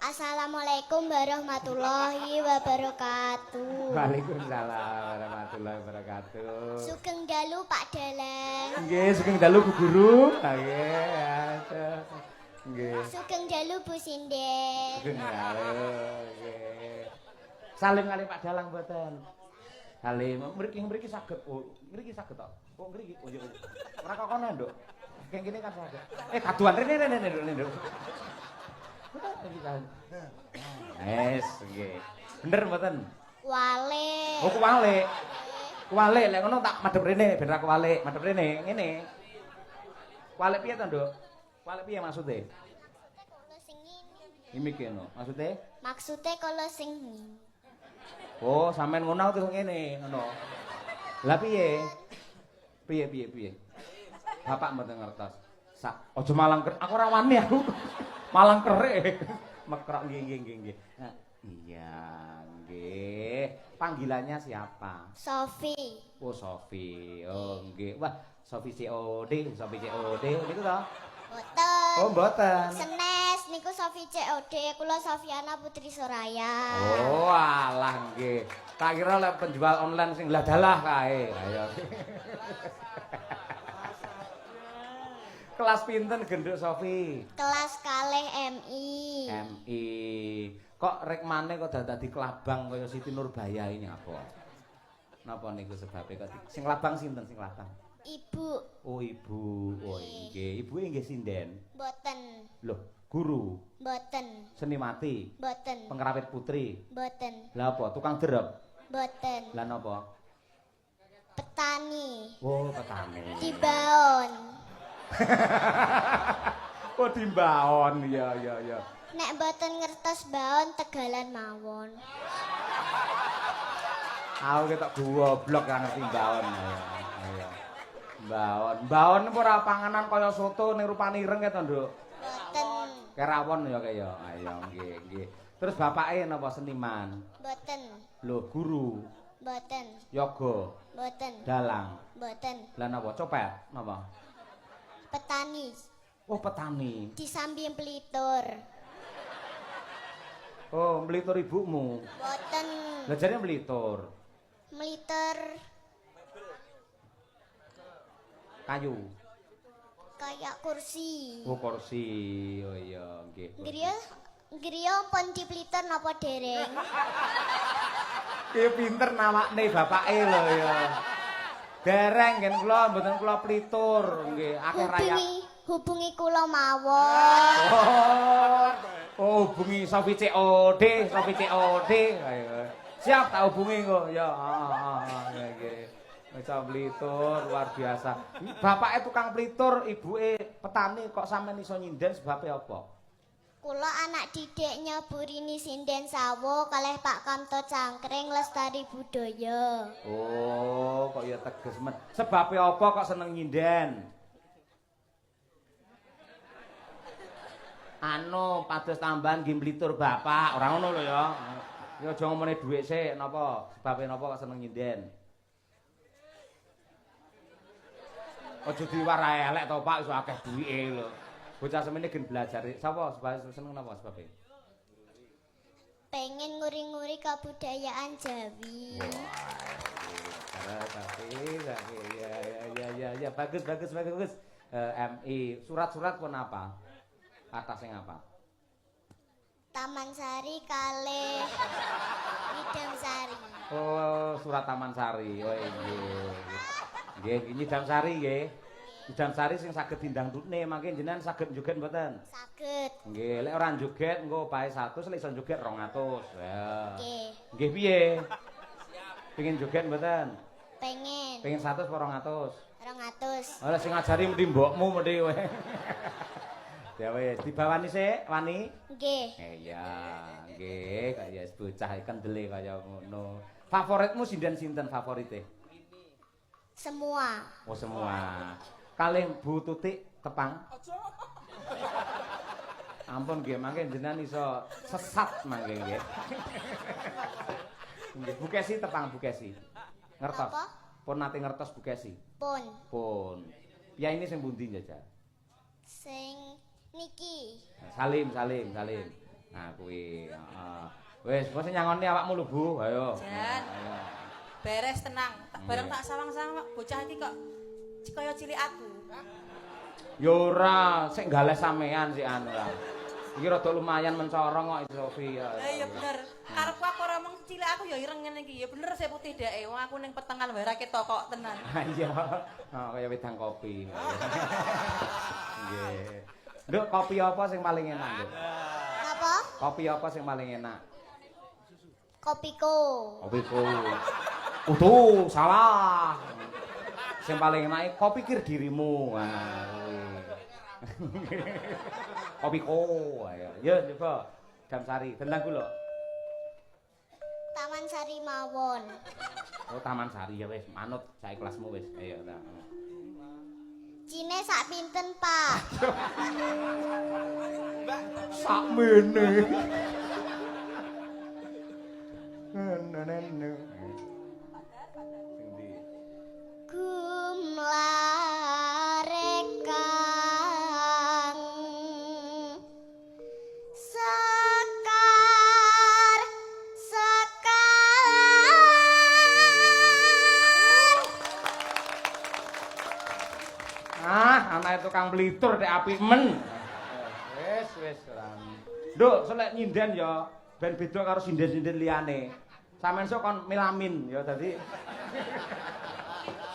Assalamualaikum warahmatullahi wabarakatuh. Waalaikumsalam warahmatullahi wabarakatuh. Sugeng dalu Pak Dalang. Nggih, sugeng dalu Bu Guru. Nggih, nggih. Sugeng dalu Bu Sinden. Sugeng dalu. Nggih. Salim kali Pak Dalang mboten. Salim, mriki saged. Oh, mriki saged to. Kok mriki? Oh, ora kok kono, Nduk. Kayak gini kan saged. Kaduan rene, Nduk. Yes, nggih. Bener mboten? Wale. Oh, kuwale. Kuwale lek ngono tak madhep rene ben ra kuwale. Madhep rene, ngene. Kuwale piye to, Nduk? Kuwale piye maksude? Iki kene. Maksude? Maksude kala sing Oh, sampean ngono terus ngene, ngono. Lah piye? Piye? Bapak mboten ngertos. Aja malang aku ora wani aku. Malang kerik. Mekrok nggih. Iya, nggih. Panggilannya siapa? Sofi. Oh, Sofi. Oh, nggih. Wah, Sofi COD niku to? Boten. Oh, mboten. Senes niku Sofi COD, kula Sofiana Putri Soraya. Oh, alah nggih. Tak kira lek penjual online sing dalah kae. Ayo. Kelas pinten genduk Sofi? Kelas kalih MI. MI. Kok rek maneh kok dadi kelabang kaya Siti Nurbaya ini apa? Napa niku sebabnya kok sing labang sinten sing labang? Ibu. Oh, ibu. Oh, nggih. Ibuke nggih sinden. Mboten. Loh, guru. Mboten. Senimati. Mboten. Pengrawit putri. Mboten. Lah apa? Tukang derep. Mboten. Lah napa? Petani. Oh, petani. Dibaon. Oh, dimbaon. Ya. Nek mboten ngertos baon tegalan mawon. Aku ketok goblok kan ngerti mbaon. Ayo. Mbaon ora panganan kaya soto ning rupane ireng ya to, Nduk? Mboten. Kerawon ya kaya. Ayo, nggih. Terus bapake napa seniman? Mboten. Lho, guru. Mboten. Yoga. Mboten. Dalang. Mboten. Lah napa? Copet? Napa? Petani. Oh, petani. Di samping pelitur. Oh, melitur ibumu. Mboten. Lah jane melitur. Meliter Kayu. kayak kursi. Oh, kursi. Oh iya, nggih. Griya pun di peliter napa dereng? Ki pinter nawakne bapake lho ya. Dereng ngen kula mboten kula plitur nggih akeh rakyat. Hubungi kula mawon. Oh, hubungi Sofi COD. Ayo. Siap tak hubungi kok. Ya, nggih. Bisa plitur luar biasa. Bapake tukang plitur, ibuke petani kok sampean iso nyinden sebabe apa? Kula anak didiknya Bu Rini Sinden Sawo kalih Pak Kamto Cangkring Lestari Budaya. Oh, kok ya teges men. Sebabe apa kok seneng nyinden? Anu, pados tambahan nggih mlitur bapak, ora ngono lho ya. Ya aja ngomongne dhuwit sik, napa? Sebabe napa kok seneng nyinden? Aja diwarai elek to, Pak, iso akeh duwike lho. Bocah semene gen belajar. Sapa seneng napa sebabe? Pengen nguri-nguri kebudayaan Jawi. Ya, bagus. MI, surat-surat pun apa? Atas yang apa? Taman Sari kalih Idam Sari. Oh, surat Taman Sari. Oh, nggih. Nggih, Idam Sari nggih. Idam Sari sing saged dindangdutne, mangke jenengan saged njoget mboten? Saged. Nggih, lek ora njoget engko pae 100, lek iso njoget 200. Ya. Nggih. Nggih piye? Pengin njoget mboten? Pengen. Pengen 100 apa 200? 200. Ora sing ngajari mesti mbokmu mesti kowe. Ya wis, dibawani sik, wani? Nggih. Iya, nggih, kaya bocah kendele kaya ngono. Favoritmu sinten favorite? Semua. Oh, semua. Kalih Bu Tutik Tepang. Ampun nggih, mangke jenengan iso sesat mangke nggih. Nggih, Bu Kesi Tepang, Bu Kesi. Ngertos? Apa? Pun nate ngertos Bu Kesi? Pun. Ya ini sing pundi njajal? Sing niki. Salim. Nah kuwi, heeh. Wis, wis nyangoni awakmu lho, Bu. Ayo. Jan. Ayo. Beres tenang. Bareng tak sawang-sawang bocah iki kok kaya cilik aku. Ya ora, sik gales sampean sik anu lah. Iki rada lumayan mencorong kok Sofi. Lah iya bener. Karepku aku ora mung cilik aku ya ireng ngene iki. Ya bener sih putih dake. Wong aku ning petengan wae ra ketok kok tenan. Ah iya. Oh, kaya wedang kopi. Nggih. Nduk, kopi apa sing paling enak, Nduk? Apa? Kopi apa sing paling enak? Kopiko. Kopiku. Utuh, salah. Sing paling enak kopi kir dirimu. Nah, kuwi. Kopiko. Ayo, yo coba. Damsari, tendang kula. Taman Sari mawon. Oh, Taman Sari ya wis, manut sae kelasmu wis. Ayo ta. Cine sak pinten, Pak? Sakmene. Nenene. Sing ndi? Gumlarekang sekar Anake tukang pelitur nek apik men. Wis ram. Nduk, selek nyinden ya ben beda karo sinden-sinden liyane. Sampeyan sok kon melamin ya dadi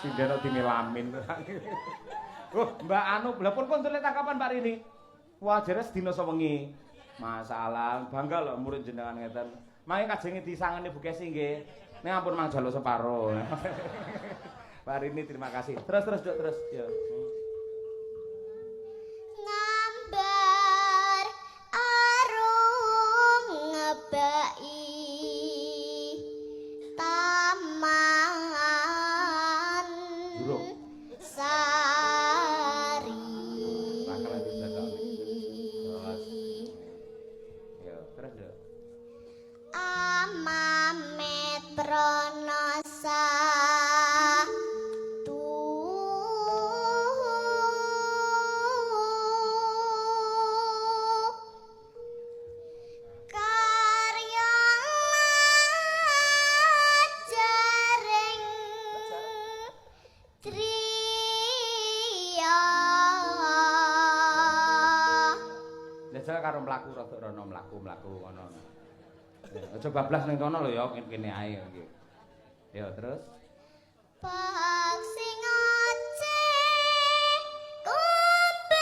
sinden kok dimelamin. Mbak Anu, lha pun tulis tangkapan Pak Rini. Wah, jare sedina sewengi. Masalah, bangga lho murid jenengan ngeten. Mangke kajenge disangeni Bu Kesi nggih. Ning ampun mang jalo separo. Pak Rini terima kasih. Terus Duk, terus ya. ngambar arum ngebaki taman Durung. Sari. Bakal ada belakang. Terus. Ya, terus Duk. Amametronosa karya jaring triya Jajal karo mlaku rada rono mlaku ngono. Aja bablas ning kono lho ya kene ae nggih. Ya terus. Pak sing oceh kumbang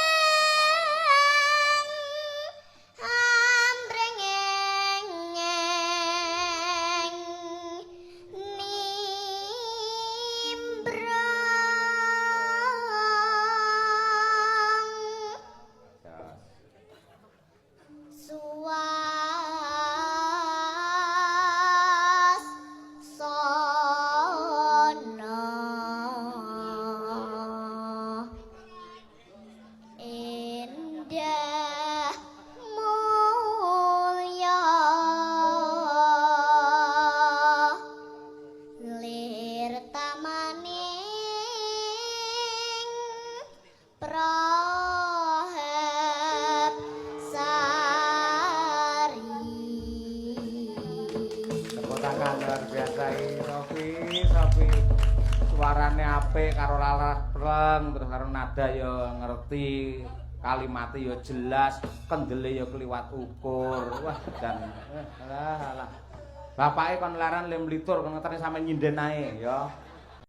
ambrengeng nimbrong Ya. suwas sono endah mulya lir tamaning prohep sari. Tepuk tangan luar biasa iki Sofi. Suarane apik karo laras pleng terus karo nada ya ngerti, kalimatnya ya jelas, kendele ya kliwat ukur. Wah, dan alah. Bapake kon laran lem litur kon ngeterne sampe nyinden ae ya.